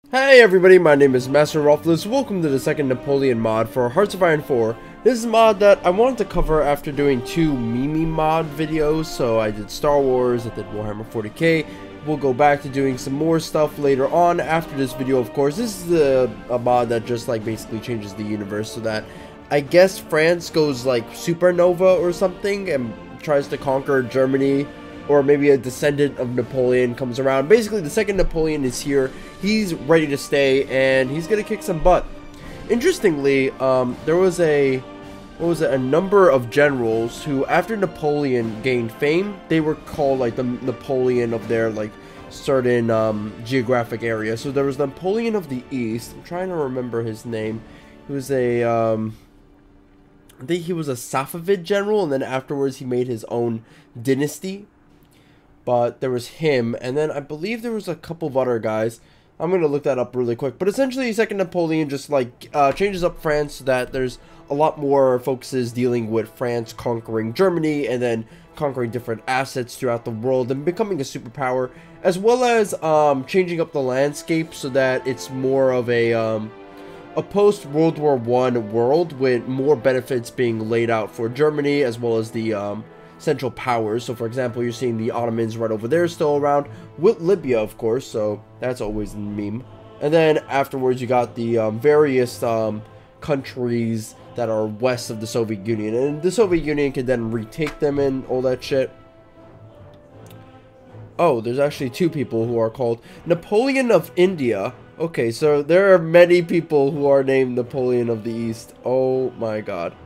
Hey everybody, my name is Masterofroflness. Welcome to the second Napoleon mod for Hearts of Iron 4. This is a mod that I wanted to cover after doing two meme mod videos. So I did Star Wars, I did Warhammer 40k. We'll go back to doing some more stuff later on after this video, of course. This is a mod that just like basically changes the universe so that I guess France goes like supernova or something and tries to conquer Germany. Or maybe a descendant of Napoleon comes around. Basically, the second Napoleon is here. He's ready to stay, and he's gonna kick some butt. Interestingly, there was a number of generals who, after Napoleon gained fame, they were called like the Napoleon of their like certain geographic area. So there was Napoleon of the East. I'm trying to remember his name. He was a I think he was a Safavid general, and then afterwards he made his own dynasty. But there was him, and then I believe there was a couple of other guys. I'm going to look that up really quick. But essentially, second Napoleon just like changes up France so that there's a lot more focuses dealing with France conquering Germany and then conquering different assets throughout the world and becoming a superpower, as well as changing up the landscape so that it's more of a post-World War I world with more benefits being laid out for Germany as well as the Central Powers. So for example, you're seeing the Ottomans right over there still around, with Libya of course, so that's always a meme. And then afterwards you got the various countries that are west of the Soviet Union, and the Soviet Union can then retake them and all that shit. Oh, there's actually two people who are called Napoleon of India. Okay, so there are many people who are named Napoleon of the East. Oh my god.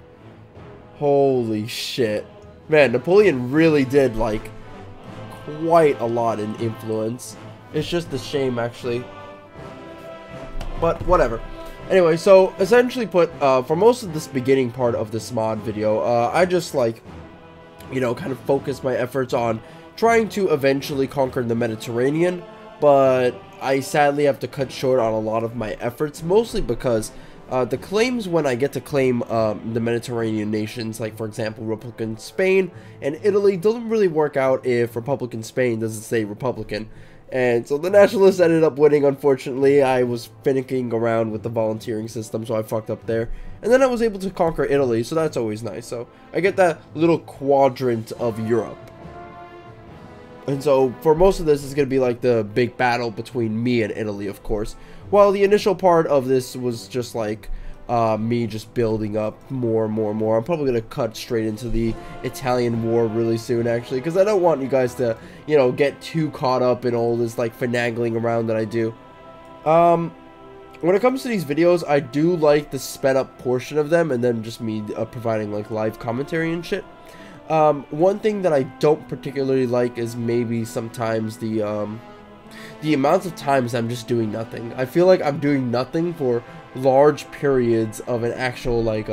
Holy shit. Man, Napoleon really did, like, quite a lot in influence. It's just a shame, actually. But, whatever. Anyway, so, essentially put, for most of this beginning part of this mod video, I just, like, you know, kind of focused my efforts on trying to eventually conquer the Mediterranean. But I sadly have to cut short on a lot of my efforts, mostly because the claims when I get to claim the Mediterranean nations, like for example Republican Spain and Italy, doesn't really work out if Republican Spain doesn't say Republican. And so the nationalists ended up winning, unfortunately. I was finicking around with the volunteering system, so I fucked up there. And then I was able to conquer Italy, so that's always nice. So I get that little quadrant of Europe. And so, for most of this, it's going to be like the big battle between me and Italy, of course. While the initial part of this was just like me just building up more and more and more. I'm probably going to cut straight into the Italian war really soon, actually. Because I don't want you guys to, you know, get too caught up in all this like finagling around that I do. When it comes to these videos, I do like the sped up portion of them. And then just me providing like live commentary and shit. One thing that I don't particularly like is maybe sometimes the amount of times I'm just doing nothing. I feel like I'm doing nothing for large periods of an actual like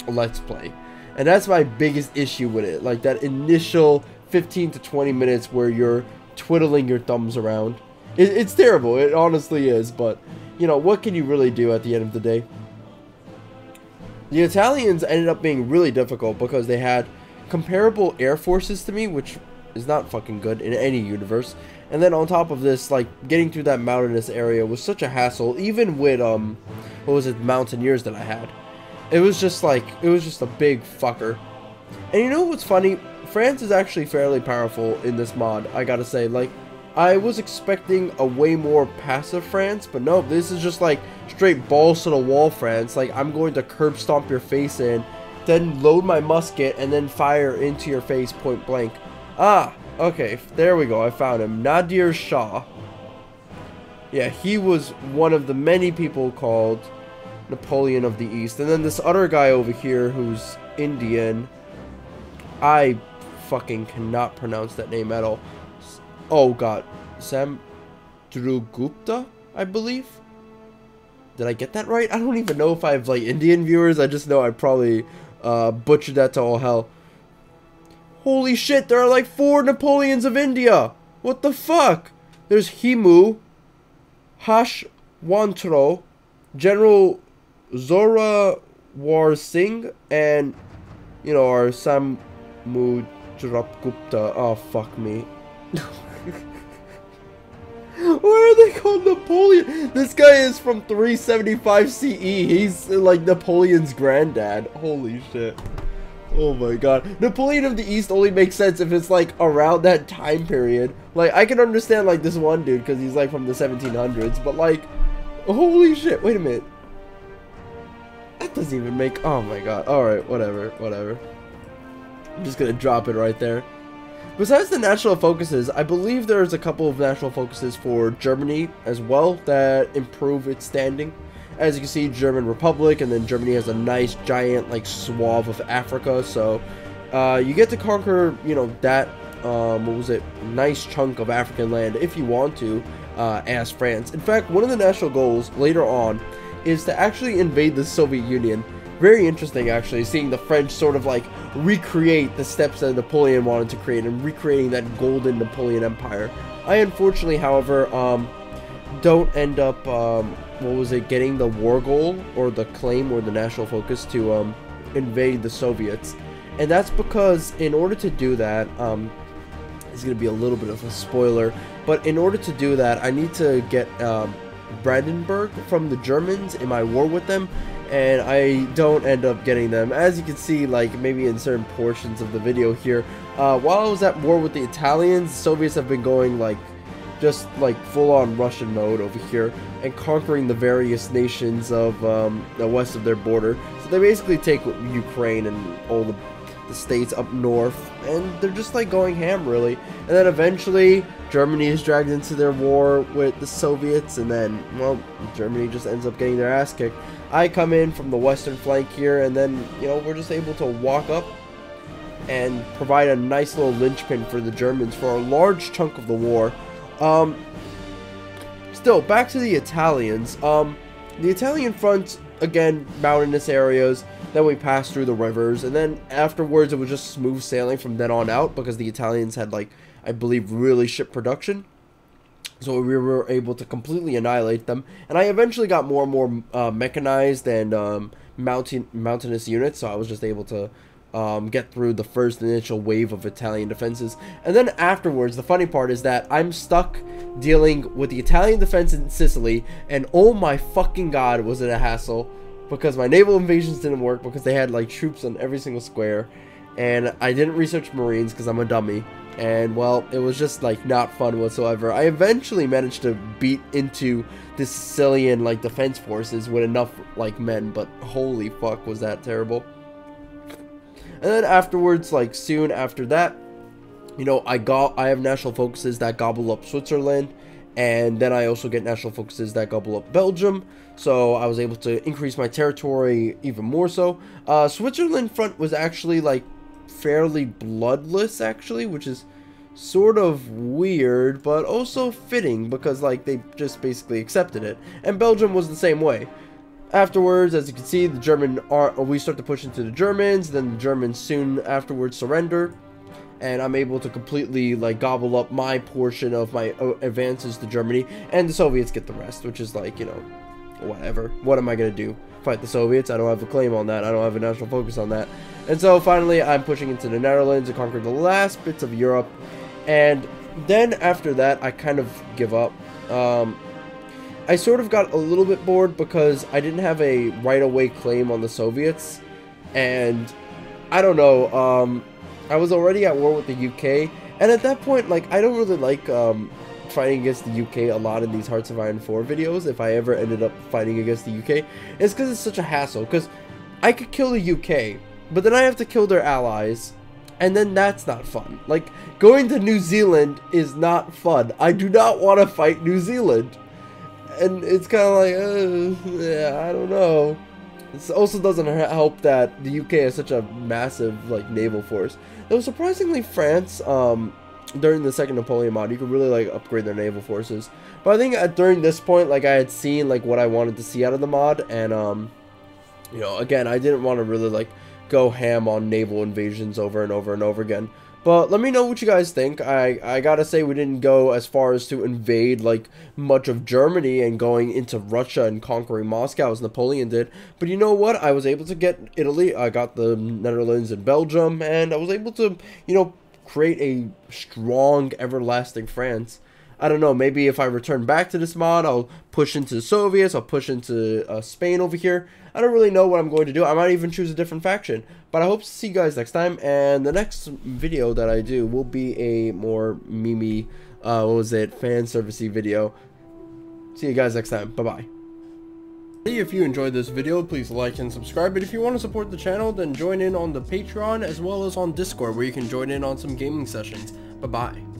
let's play, and that's my biggest issue with it. Like that initial 15 to 20 minutes where you're twiddling your thumbs around. It's terrible. It honestly is. But you know, what can you really do at the end of the day? The Italians ended up being really difficult because they had comparable air forces to me, which is not fucking good in any universe. And then on top of this, like getting through that mountainous area was such a hassle, even with what was it, mountaineers that I had. It was just like, it was just a big fucker. And you know what's funny? France is actually fairly powerful in this mod, I gotta say. Like, I was expecting a way more passive France, but no, this is just like straight balls to the wall France. Like, I'm going to curb stomp your face in, then load my musket, and then fire into your face point blank. Ah, okay, there we go, I found him. Nadir Shah. Yeah, he was one of the many people called Napoleon of the East. And then this other guy over here who's Indian. I fucking cannot pronounce that name at all. Oh god, Samdrugupta, I believe? Did I get that right? I don't even know if I have like Indian viewers. I just know I probably butchered that to all hell. Holy shit, there are like 4 Napoleons of India! What the fuck? There's Himu, Hashwantro, General Zorawar Singh, and, you know, our Samudrapgupta. Oh, fuck me. Why are they called Napoleon? This guy is from 375 CE. He's like Napoleon's granddad. Holy shit. Oh my god. Napoleon of the East only makes sense if it's like around that time period. Like, I can understand like this one dude because he's like from the 1700s, but like, holy shit. Wait a minute. That doesn't even make... Oh my god. Alright, whatever. I'm just gonna drop it right there. Besides the national focuses, I believe there's a couple of national focuses for Germany as well that improve its standing. As you can see, German Republic, and then Germany has a nice giant like swath of Africa, so you get to conquer, you know, that nice chunk of African land if you want to, as France. In fact, one of the national goals later on is to actually invade the Soviet Union. Very interesting, actually, seeing the French sort of like recreate the steps that Napoleon wanted to create and recreating that golden Napoleon Empire. I unfortunately, however, don't end up, getting the war goal or the claim or the national focus to invade the Soviets. And that's because in order to do that, it's going to be a little bit of a spoiler, but in order to do that, I need to get Brandenburg from the Germans in my war with them. And I don't end up getting them. As you can see, like maybe in certain portions of the video here, while I was at war with the Italians, the Soviets have been going like just like full-on Russian mode over here and conquering the various nations of the west of their border. So they basically take Ukraine and all the states up north, and they're just like going ham really. And then eventually Germany is dragged into their war with the Soviets, and then, well, Germany just ends up getting their ass kicked. I come in from the western flank here, and then, you know, we're just able to walk up and provide a nice little linchpin for the Germans for a large chunk of the war. Still, back to the Italians. The Italian front, again, mountainous areas. Then we passed through the rivers, and then afterwards it was just smooth sailing from then on out because the Italians had, like, I believe, really ship production. So we were able to completely annihilate them. And I eventually got more and more mechanized and mountainous units, so I was just able to get through the first initial wave of Italian defenses. And then afterwards, the funny part is that I'm stuck dealing with the Italian defense in Sicily, and oh my fucking god, was it a hassle. Because my naval invasions didn't work because they had like troops on every single square. And I didn't research Marines because I'm a dummy. And, well, it was just, like, not fun whatsoever. I eventually managed to beat into the Sicilian, like, defense forces with enough, like, men. But holy fuck, was that terrible. And then afterwards, like, soon after that, you know, I have national focuses that gobble up Switzerland. And then I also get national focuses that gobble up Belgium. So I was able to increase my territory even more so. Switzerland front was actually, like, fairly bloodless, actually, which is sort of weird, but also fitting because, like, they just basically accepted it. And Belgium was the same way. Afterwards, as you can see, we start to push into the Germans, then the Germans soon afterwards surrender, and I'm able to completely, like, gobble up my portion of my advances to Germany, and the Soviets get the rest, which is, like, you know, whatever. What am I gonna do? Fight the Soviets? I don't have a claim on that. I don't have a national focus on that. And so finally I'm pushing into the Netherlands to conquer the last bits of Europe, and then after that I kind of give up. I sort of got a little bit bored because I didn't have a right away claim on the Soviets, and I don't know, I was already at war with the UK, and at that point, like, I don't really like fighting against the UK a lot in these Hearts of Iron 4 videos. If I ever ended up fighting against the UK, it's because it's such a hassle, because I could kill the UK, but then I have to kill their allies, and then that's not fun. Like, going to New Zealand is not fun. I do not want to fight New Zealand, and it's kind of like, yeah, I don't know. This also doesn't help that the UK has such a massive, like, naval force. Though surprisingly, France, during the second Napoleon mod, you could really, like, upgrade their naval forces. But I think during this point, like, I had seen, like, what I wanted to see out of the mod, and, you know, again, I didn't want to really, like, go ham on naval invasions over and over and over again. But let me know what you guys think. I gotta say, we didn't go as far as to invade, like, much of Germany and going into Russia and conquering Moscow as Napoleon did. But you know what? I was able to get Italy, I got the Netherlands and Belgium, and I was able to, you know, create a strong, everlasting France. I don't know, maybe if I return back to this mod, I'll push into the Soviets, I'll push into Spain over here. I don't really know what I'm going to do. I might even choose a different faction. But I hope to see you guys next time, and the next video that I do will be a more meme, fan servicey video. See you guys next time. Bye-bye. If you enjoyed this video, please like and subscribe. But if you want to support the channel, then join in on the Patreon as well as on Discord, where you can join in on some gaming sessions. Bye-bye.